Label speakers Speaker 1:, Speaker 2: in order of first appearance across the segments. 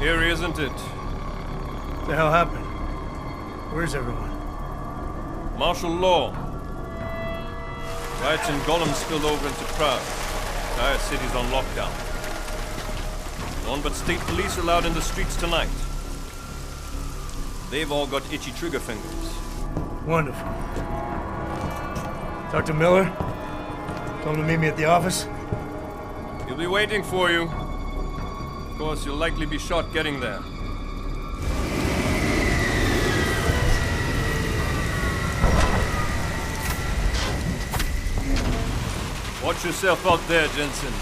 Speaker 1: Eerie, isn't it?
Speaker 2: What the hell happened? Where's everyone?
Speaker 1: Martial law. Riots in Golem spilled over into Prague. Entire city's on lockdown. No one but state police allowed in the streets tonight. They've all got itchy trigger fingers.
Speaker 2: Wonderful. Talk to Miller? Told him to meet me at the office?
Speaker 1: He'll be waiting for you. Of course, you'll likely be shot getting there. Watch yourself out there, Jensen.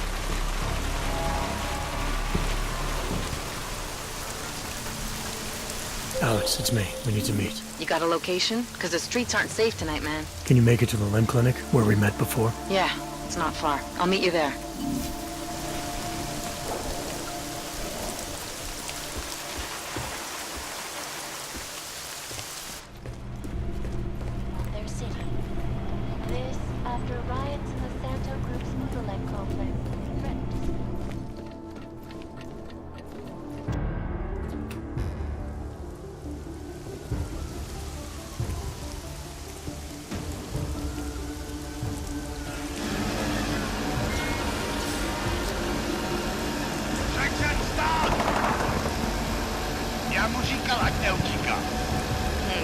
Speaker 2: Alex, it's me. We need to meet.
Speaker 3: You got a location? Because the streets aren't safe tonight, man.
Speaker 2: Can you make it to the limb clinic, where we met before?
Speaker 3: Yeah, it's not far. I'll meet you there.
Speaker 4: Their city. This after riots in the Santo Group's Untitled complex.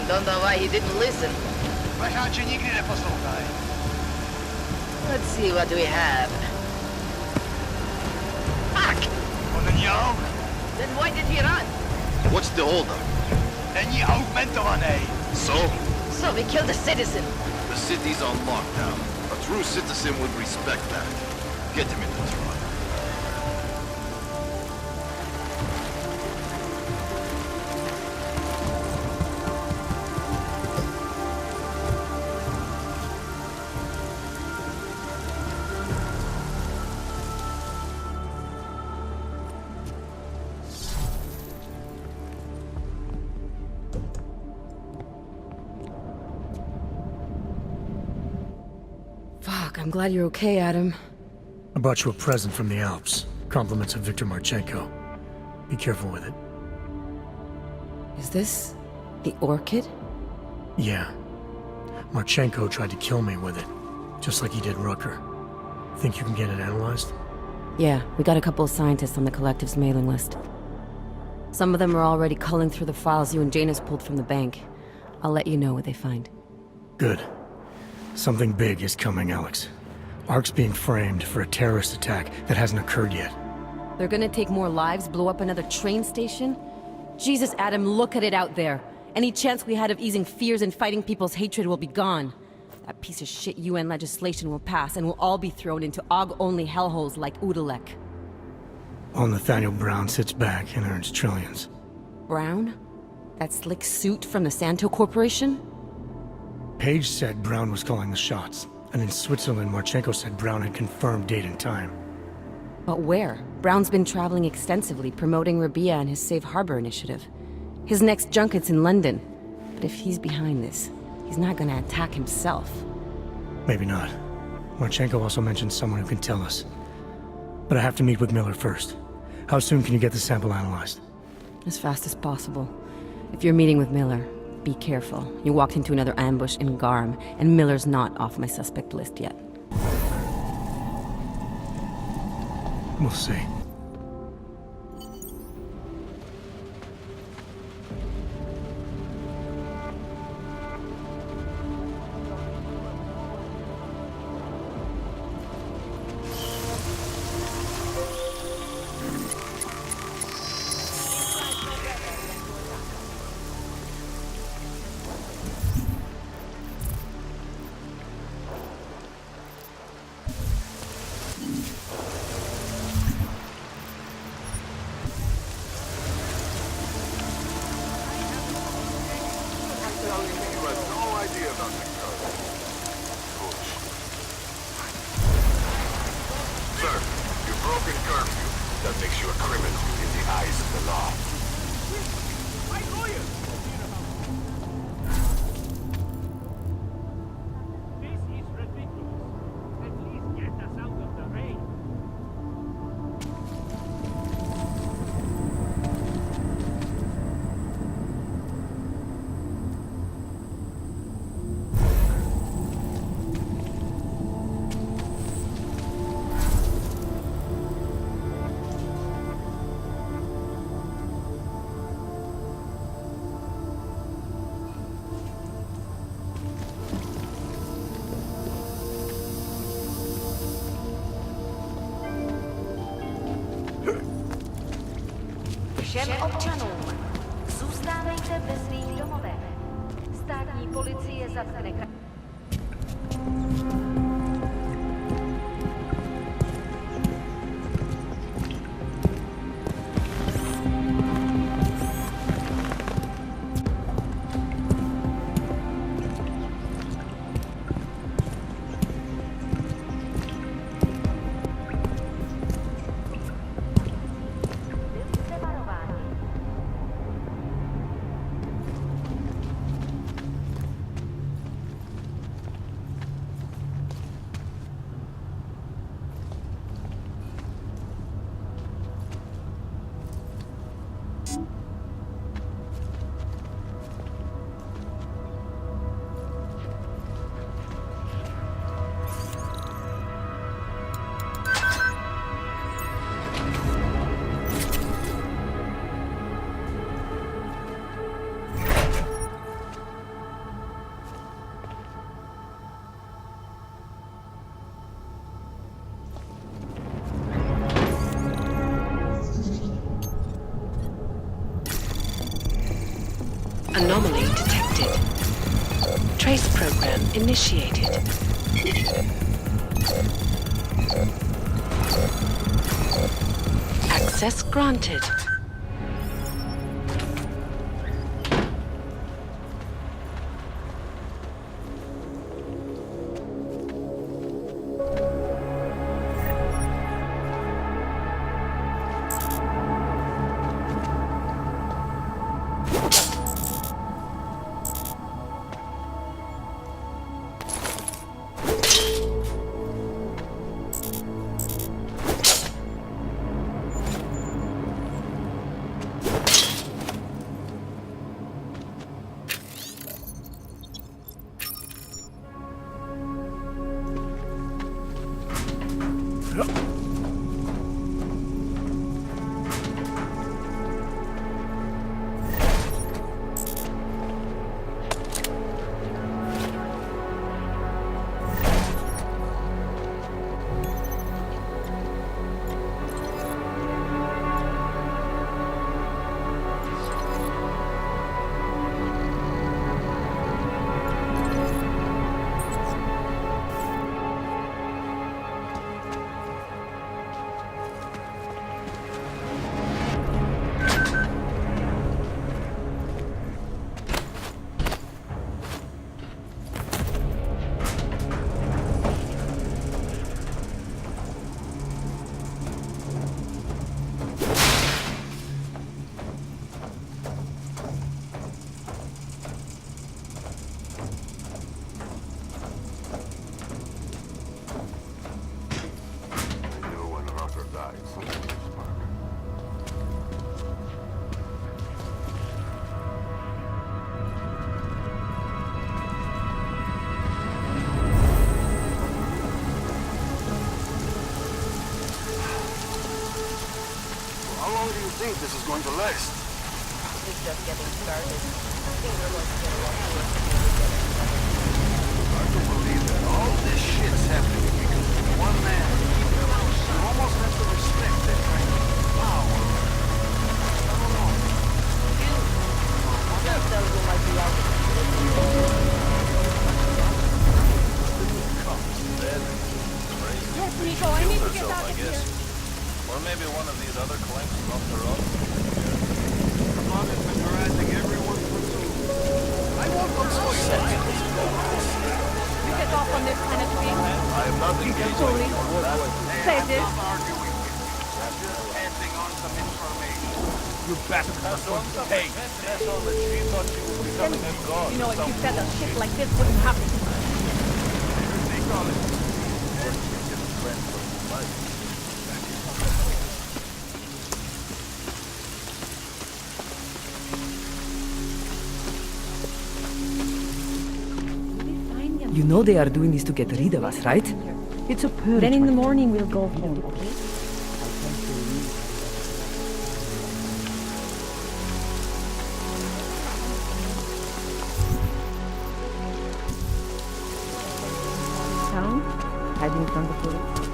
Speaker 3: Don't know why he didn't listen. Let's see what we have. Fuck! Then why did he run?
Speaker 5: What's the holdup? So?
Speaker 3: So we killed a citizen.
Speaker 5: The city's on lockdown. A true citizen would respect that. Get him in the truck.
Speaker 3: Fuck, I'm glad you're okay, Adam.
Speaker 2: I brought you a present from the Alps. Compliments of Victor Marchenko. Be careful with it.
Speaker 3: Is this the orchid?
Speaker 2: Yeah. Marchenko tried to kill me with it, just like he did Rucker. Think you can get it analyzed?
Speaker 3: Yeah, we got a couple of scientists on the collective's mailing list. Some of them are already culling through the files you and Janus pulled from the bank. I'll let you know what they find.
Speaker 2: Good. Something big is coming, Alex. Ark's being framed for a terrorist attack that hasn't occurred yet.
Speaker 3: They're gonna take more lives, blow up another train station? Jesus, Adam, look at it out there. Any chance we had of easing fears and fighting people's hatred will be gone. That piece of shit UN legislation will pass, and we'll all be thrown into AUG-only hellholes like Udalek.
Speaker 2: While Nathaniel Brown sits back and earns trillions.
Speaker 3: Brown? That slick suit from the Santo Corporation?
Speaker 2: Page said Brown was calling the shots, and in Switzerland, Marchenko said Brown had confirmed date and time.
Speaker 3: But where? Brown's been traveling extensively, promoting Rabia and his Safe Harbor initiative. His next junket's in London. But if he's behind this, he's not gonna attack himself.
Speaker 2: Maybe not. Marchenko also mentioned someone who can tell us. But I have to meet with Miller first. How soon can you get the sample analyzed?
Speaker 3: As fast as possible. If you're meeting with Miller, be careful. You walked into another ambush in Garm, and Miller's not off my suspect list yet.
Speaker 2: We'll see.
Speaker 6: Všem občanům, zůstávejte ve svých domovech. Státní policie zatkne
Speaker 7: Anomaly detected. Trace program initiated. Access granted.
Speaker 5: think this is going to last?
Speaker 6: It's just getting started. Things are going to get a lot worse.
Speaker 5: Hard to believe that all this shit's happening because of one man. You almost have to respect that kind of power. I don't know.
Speaker 6: That tells you might be out of
Speaker 1: Yes,
Speaker 6: Nico, I need to get
Speaker 1: herself,
Speaker 6: out
Speaker 1: I
Speaker 6: of
Speaker 1: guess.
Speaker 6: here.
Speaker 1: Or maybe one of these other collectors off their own.
Speaker 5: Come on, it's been harassing everyone for so long. I won't go so sad.
Speaker 6: You get off on this kind of thing.
Speaker 5: I am not engaged in your work.
Speaker 6: Say this.
Speaker 5: I'm not arguing with you. I'm just passing on some information.
Speaker 1: You bastard are going to pay.
Speaker 6: You know, if you said a shit like this wouldn't happen.
Speaker 5: They call it.
Speaker 8: You know they are doing this to get rid of us, right? It's a purge.
Speaker 3: Then in the morning we'll go home, okay? Town, hiding from the police.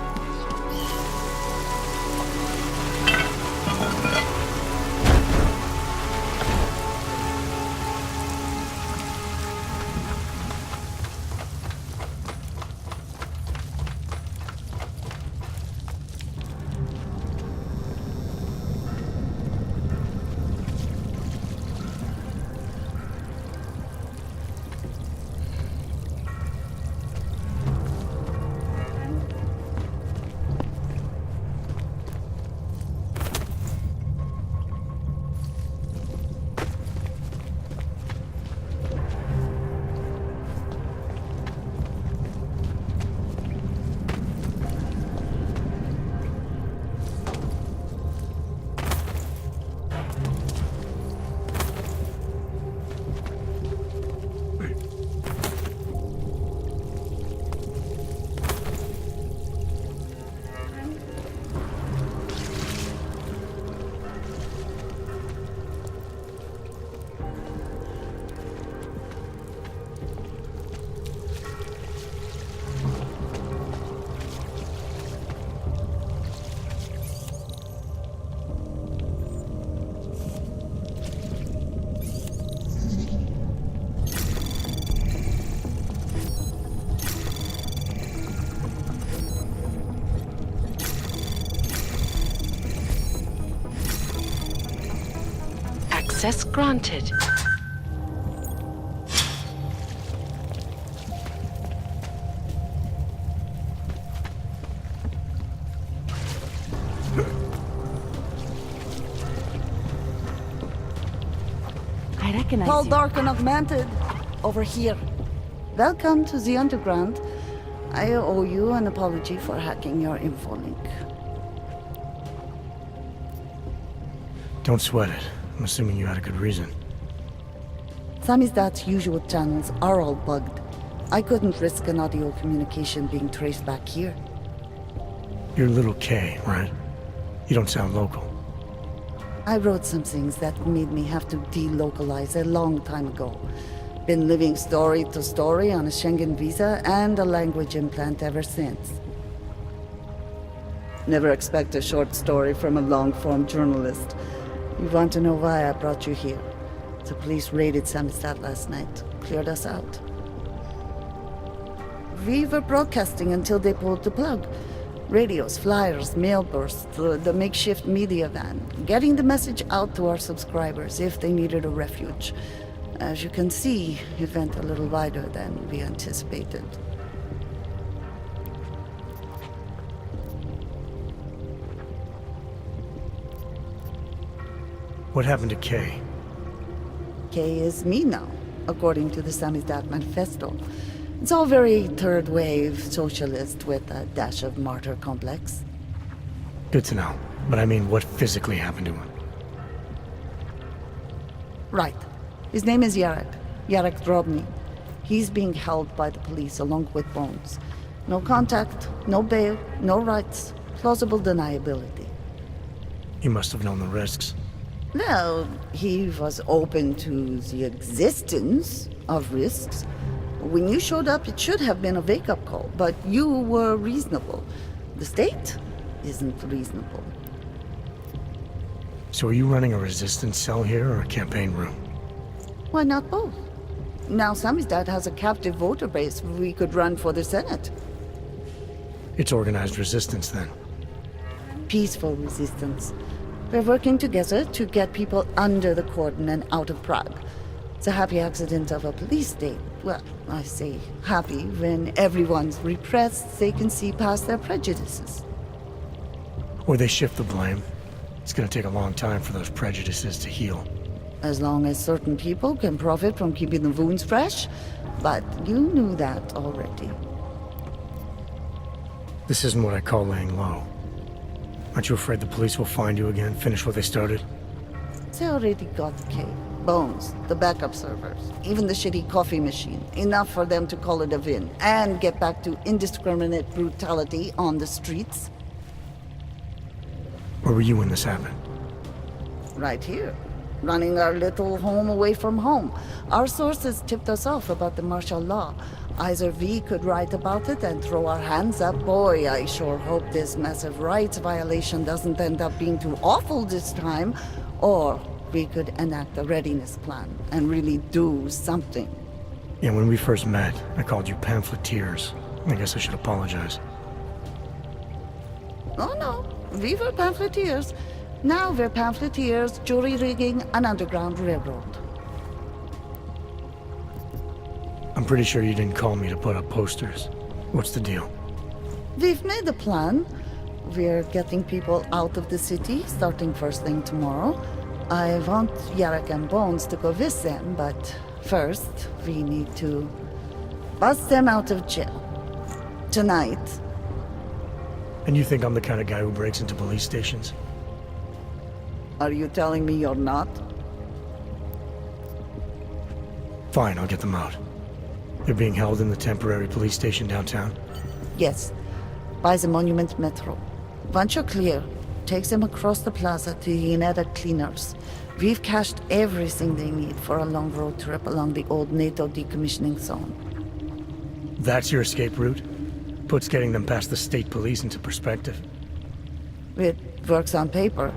Speaker 7: Access granted.
Speaker 3: I recognize
Speaker 9: Paul
Speaker 3: you.
Speaker 9: Dark and Augmented. Over here. Welcome to the Underground. I owe you an apology for hacking your Infolink.
Speaker 2: Don't sweat it. I'm assuming you had a good reason.
Speaker 9: Samizdat's usual channels are all bugged. I couldn't risk an audio communication being traced back here.
Speaker 2: You're Little K, right? You don't sound local.
Speaker 9: I wrote some things that made me have to delocalize a long time ago. Been living story to story on a Schengen visa and a language implant ever since. Never expect a short story from a long-form journalist. You want to know why I brought you here? The police raided Samizdat last night. Cleared us out. We were broadcasting until they pulled the plug. Radios, flyers, mail bursts, the makeshift media van. Getting the message out to our subscribers if they needed a refuge. As you can see, it went a little wider than we anticipated.
Speaker 2: What happened to Kay?
Speaker 9: Kay is me now, according to the Samizdat manifesto. It's all very third-wave socialist with a dash of martyr complex.
Speaker 2: Good to know. But I mean, what physically happened to him?
Speaker 9: Right. His name is Jarek. Jarek Drobny. He's being held by the police along with Bones. No contact, no bail, no rights, plausible deniability.
Speaker 2: He must have known the risks.
Speaker 9: Well, he was open to the existence of risks. When you showed up, it should have been a wake-up call, but you were reasonable. The state isn't reasonable.
Speaker 2: So are you running a resistance cell here or a campaign room?
Speaker 9: Why not both? Now Samizdat has a captive voter base. We could run for the Senate.
Speaker 2: It's organized resistance then.
Speaker 9: Peaceful resistance. We're working together to get people under the cordon and out of Prague. It's a happy accident of a police state. Well, I say happy when everyone's repressed, they can see past their prejudices.
Speaker 2: Or they shift the blame. It's gonna take a long time for those prejudices to heal.
Speaker 9: As long as certain people can profit from keeping the wounds fresh. But you knew that already.
Speaker 2: This isn't what I call laying low. Aren't you afraid the police will find you again, finish what they started?
Speaker 9: They already got Kay, Bones, the backup servers, even the shitty coffee machine. Enough for them to call it a win and get back to indiscriminate brutality on the streets.
Speaker 2: Where were you when this happened?
Speaker 9: Right here. Running our little home away from home. Our sources tipped us off about the martial law. Either we could write about it and throw our hands up. Boy, I sure hope this massive rights violation doesn't end up being too awful this time. Or we could enact a readiness plan and really do something.
Speaker 2: Yeah, when we first met, I called you pamphleteers. I guess I should apologize.
Speaker 9: Oh no, we were pamphleteers. Now we're pamphleteers, jury-rigging an underground railroad.
Speaker 2: I'm pretty sure you didn't call me to put up posters. What's the deal?
Speaker 9: We've made a plan. We're getting people out of the city, starting first thing tomorrow. I want Jarek and Bones to go with them, but first, we need to bust them out of jail. Tonight.
Speaker 2: And you think I'm the kind of guy who breaks into police stations?
Speaker 9: Are you telling me you're not?
Speaker 2: Fine, I'll get them out. They're being held in the temporary police station downtown?
Speaker 9: Yes, by the Monument Metro. Once you're clear, take them across the plaza to the United Cleaners. We've cached everything they need for a long road trip along the old NATO decommissioning zone.
Speaker 2: That's your escape route? Puts getting them past the state police into perspective.
Speaker 9: It works on paper.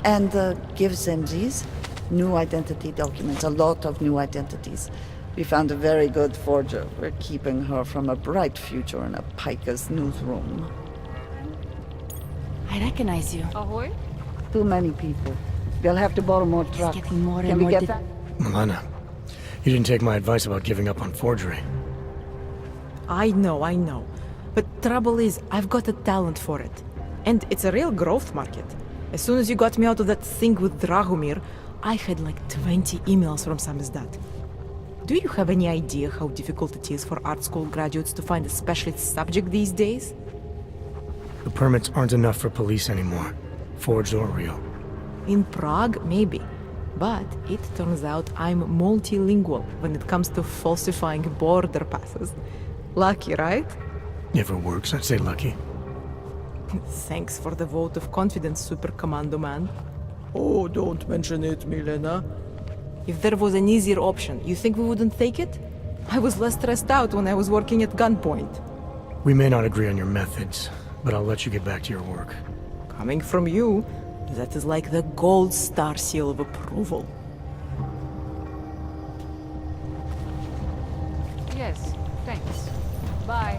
Speaker 9: And gives them these new identity documents, a lot of new identities. We found a very good forger. We're keeping her from a bright future in a Pika's newsroom.
Speaker 3: I recognize you.
Speaker 6: Ahoy?
Speaker 9: Too many people. We'll have to borrow more trucks.
Speaker 3: getting more and
Speaker 9: Can we
Speaker 3: more
Speaker 9: get that?
Speaker 2: Milena, you didn't take my advice about giving up on forgery.
Speaker 8: I know. But trouble is, I've got a talent for it. And it's a real growth market. As soon as you got me out of that thing with Dragomir, I had like 20 emails from Samizdat. Do you have any idea how difficult it is for art school graduates to find a specialist subject these days?
Speaker 2: The permits aren't enough for police anymore, forged or real.
Speaker 8: In Prague, maybe. But it turns out I'm multilingual when it comes to falsifying border passes. Lucky, right?
Speaker 2: If it works, I'd say lucky.
Speaker 8: Thanks for the vote of confidence, Super Commando Man. Oh, don't mention it, Milena. If there was an easier option, you think we wouldn't take it? I was less stressed out when I was working at gunpoint.
Speaker 2: We may not agree on your methods, but I'll let you get back to your work.
Speaker 8: Coming from you, that is like the gold star seal of approval.
Speaker 6: Yes, thanks. Bye.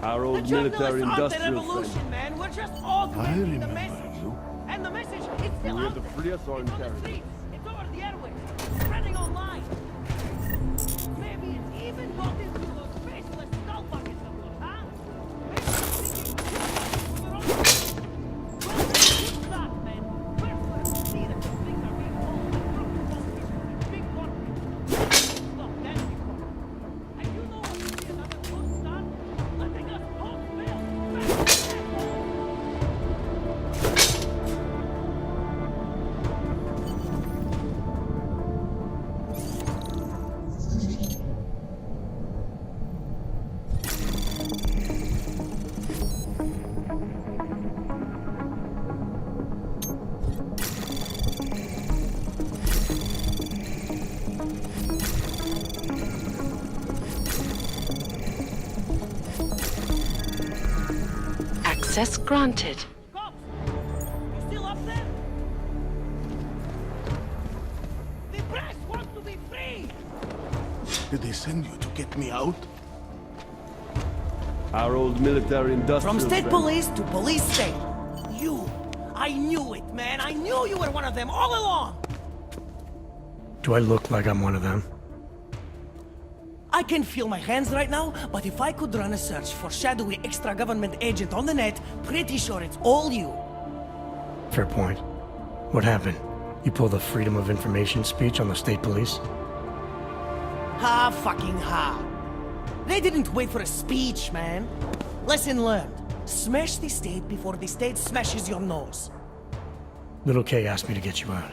Speaker 10: Our old military-industrial
Speaker 5: revolution, man. We're just all communicating the message.
Speaker 10: you.
Speaker 5: And the message is still
Speaker 10: You
Speaker 5: out
Speaker 10: have to
Speaker 5: there.
Speaker 10: free us or
Speaker 5: It's on the
Speaker 10: carry.
Speaker 5: streets. It's over the airwaves. It's spreading online. Maybe it's even got into those faceless skull buckets of yours, huh? Maybe it's thinking we're all...
Speaker 7: Access granted.
Speaker 11: Cops! You still up there? The press wants to be free!
Speaker 5: Did they send you to get me out?
Speaker 10: Our old military industrial
Speaker 11: From state
Speaker 10: friend.
Speaker 11: police to police state. You! I knew it, man! I knew you were one of them all along!
Speaker 2: Do I look like I'm one of them?
Speaker 11: I can feel my hands right now, but if I could run a search for shadowy extra-government agent on the net, pretty sure it's all you.
Speaker 2: Fair point. What happened? You pulled a Freedom of Information speech on the state police?
Speaker 11: Ha fucking ha. They didn't wait for a speech, man. Lesson learned. Smash the state before the state smashes your nose.
Speaker 2: Little K asked me to get you out.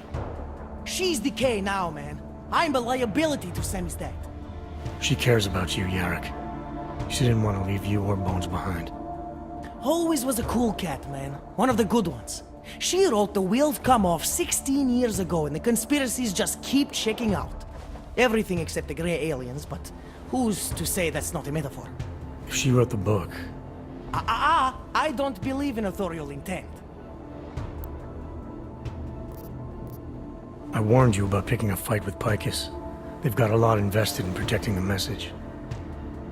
Speaker 11: She's the K now, man. I'm a liability to Samizdat.
Speaker 2: She cares about you, Jarek. She didn't want to leave you or Bones behind.
Speaker 11: Always was a cool cat, man. One of the good ones. She wrote The Wheels Come Off 16 years ago, and the conspiracies just keep checking out. Everything except the gray aliens, but who's to say that's not a metaphor?
Speaker 2: If she wrote the book...
Speaker 11: I don't believe in authorial intent.
Speaker 2: I warned you about picking a fight with Picus. They've got a lot invested in protecting the message.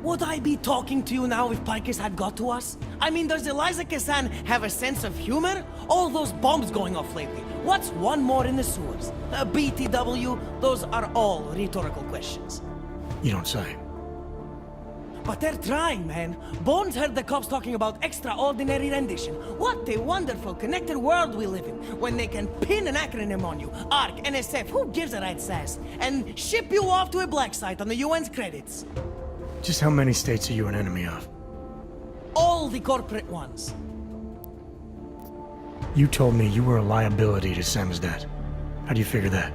Speaker 11: Would I be talking to you now if Picus had got to us? I mean, does Eliza Kazan have a sense of humor? All those bombs going off lately. What's one more in the sewers? BTW? Those are all rhetorical questions.
Speaker 2: You don't say.
Speaker 11: But they're trying, man. Bones heard the cops talking about extraordinary rendition. What a wonderful, connected world we live in, when they can pin an acronym on you. ARC, NSF, who gives a rat's ass? And ship you off to a black site on the UN's credits.
Speaker 2: Just how many states are you an enemy of?
Speaker 11: All the corporate ones.
Speaker 2: You told me you were a liability to Samizdat. How do you figure that?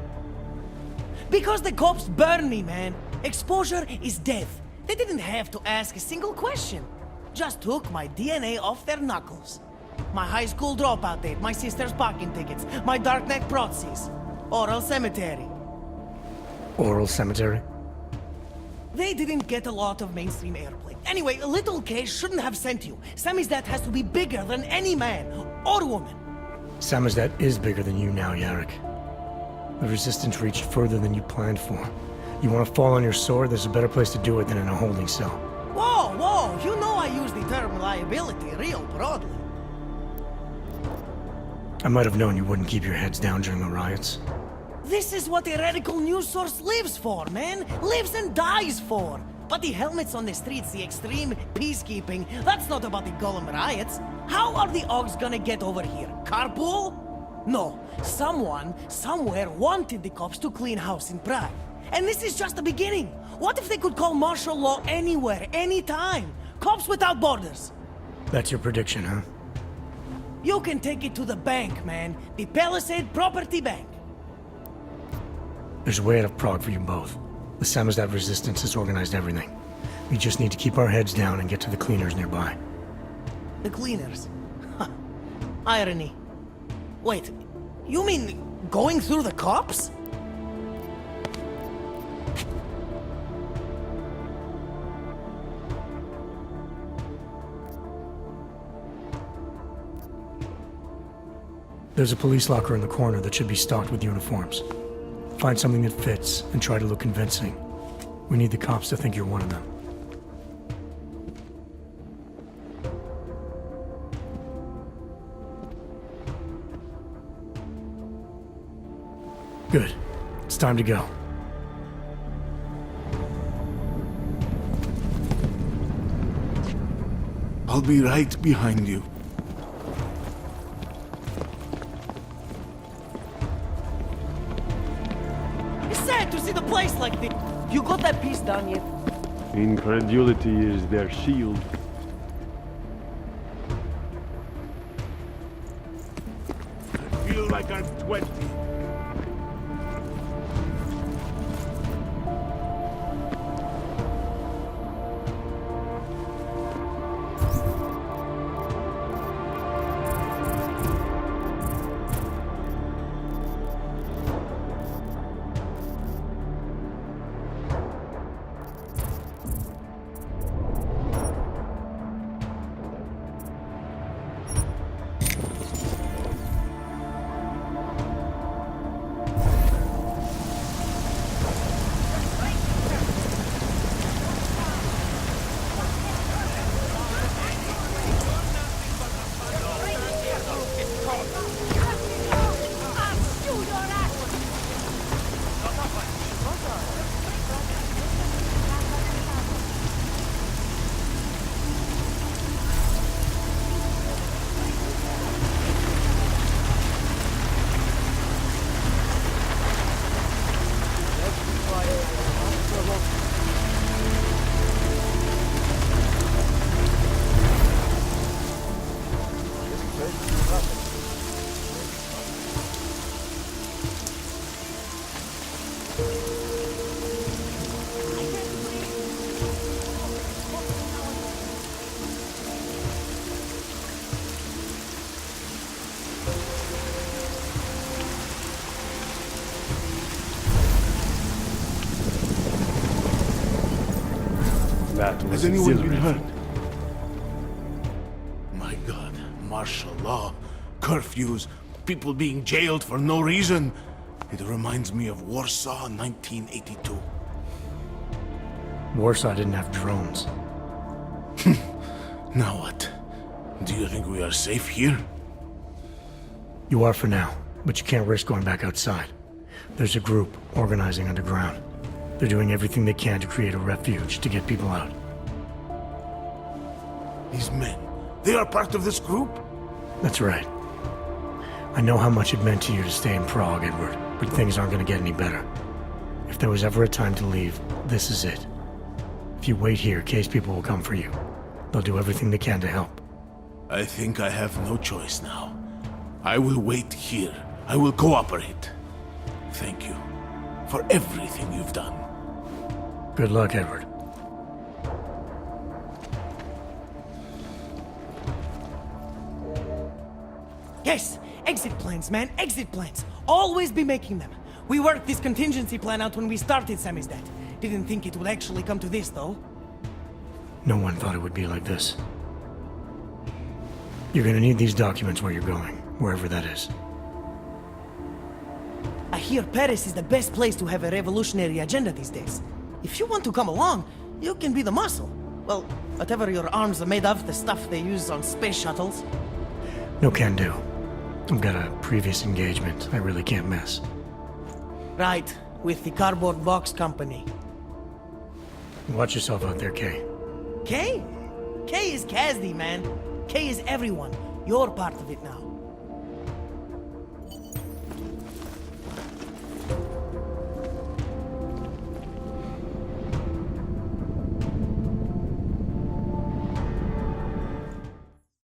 Speaker 11: Because the cops burn me, man. Exposure is death. They didn't have to ask a single question. Just took my DNA off their knuckles. My high school dropout date, my sister's parking tickets, my darknet proxies. Oral cemetery.
Speaker 2: Oral cemetery?
Speaker 11: They didn't get a lot of mainstream airplay. Anyway, Little K shouldn't have sent you. Samizdat has to be bigger than any man or woman.
Speaker 2: Samizdat is bigger than you now, Jarek. The Resistance reached further than you planned for. You want to fall on your sword, there's a better place to do it than in a holding cell.
Speaker 11: Whoa, you know I use the term liability real broadly.
Speaker 2: I might have known you wouldn't keep your heads down during the riots.
Speaker 11: This is what a radical news source lives for, man. Lives and dies for. But the helmets on the streets, the extreme peacekeeping, that's not about the Golem riots. How are the Ogs gonna get over here? Carpool? No. Someone, somewhere wanted the cops to clean house in Prague. And this is just the beginning. What if they could call martial law anywhere, anytime? Cops without borders.
Speaker 2: That's your prediction, huh?
Speaker 11: You can take it to the bank, man. The Palisade Property Bank.
Speaker 2: There's a way out of Prague for you both. The Samizdat resistance has organized everything. We just need to keep our heads down and get to the cleaners nearby.
Speaker 11: The cleaners? Huh. Irony. Wait, you mean going through the cops?
Speaker 2: There's a police locker in the corner that should be stocked with uniforms. Find something that fits and try to look convincing. We need the cops to think you're one of them. Good. It's time to go.
Speaker 5: I'll be right behind you.
Speaker 11: It's sad to see the place like this. You got that piece done yet?
Speaker 10: Incredulity is their shield.
Speaker 5: I feel like I'm 20.
Speaker 10: That was
Speaker 12: Has anyone been
Speaker 10: exhilarating.
Speaker 12: hurt? My God, martial law, curfews, people being jailed for no reason. It reminds me of Warsaw 1982.
Speaker 2: Warsaw didn't have drones.
Speaker 12: Now what? Do you think we are safe here?
Speaker 2: You are for now, but you can't risk going back outside. There's a group organizing underground. They're doing everything they can to create a refuge to get people out.
Speaker 12: These men, they are part of this group?
Speaker 2: That's right. I know how much it meant to you to stay in Prague, Edward, but things aren't going to get any better. If there was ever a time to leave, this is it. If you wait here, K's people will come for you. They'll do everything they can to help.
Speaker 12: I think I have no choice now. I will wait here. I will cooperate. Thank you for everything you've done.
Speaker 2: Good luck, Edward.
Speaker 11: Yes, exit plans, man, exit plans. Always be making them. We worked this contingency plan out when we started Samizdat. Didn't think it would actually come to this, though.
Speaker 2: No one thought it would be like this. You're gonna need these documents where you're going, wherever that is.
Speaker 11: I hear Paris is the best place to have a revolutionary agenda these days. If you want to come along, you can be the muscle. Well, whatever your arms are made of, the stuff they use on space shuttles.
Speaker 2: No can do. I've got a previous engagement I really can't miss.
Speaker 11: Right, with the cardboard box company.
Speaker 2: Watch yourself out there, Kay.
Speaker 11: K? K is Kazdy, man. K is everyone. You're part of it now.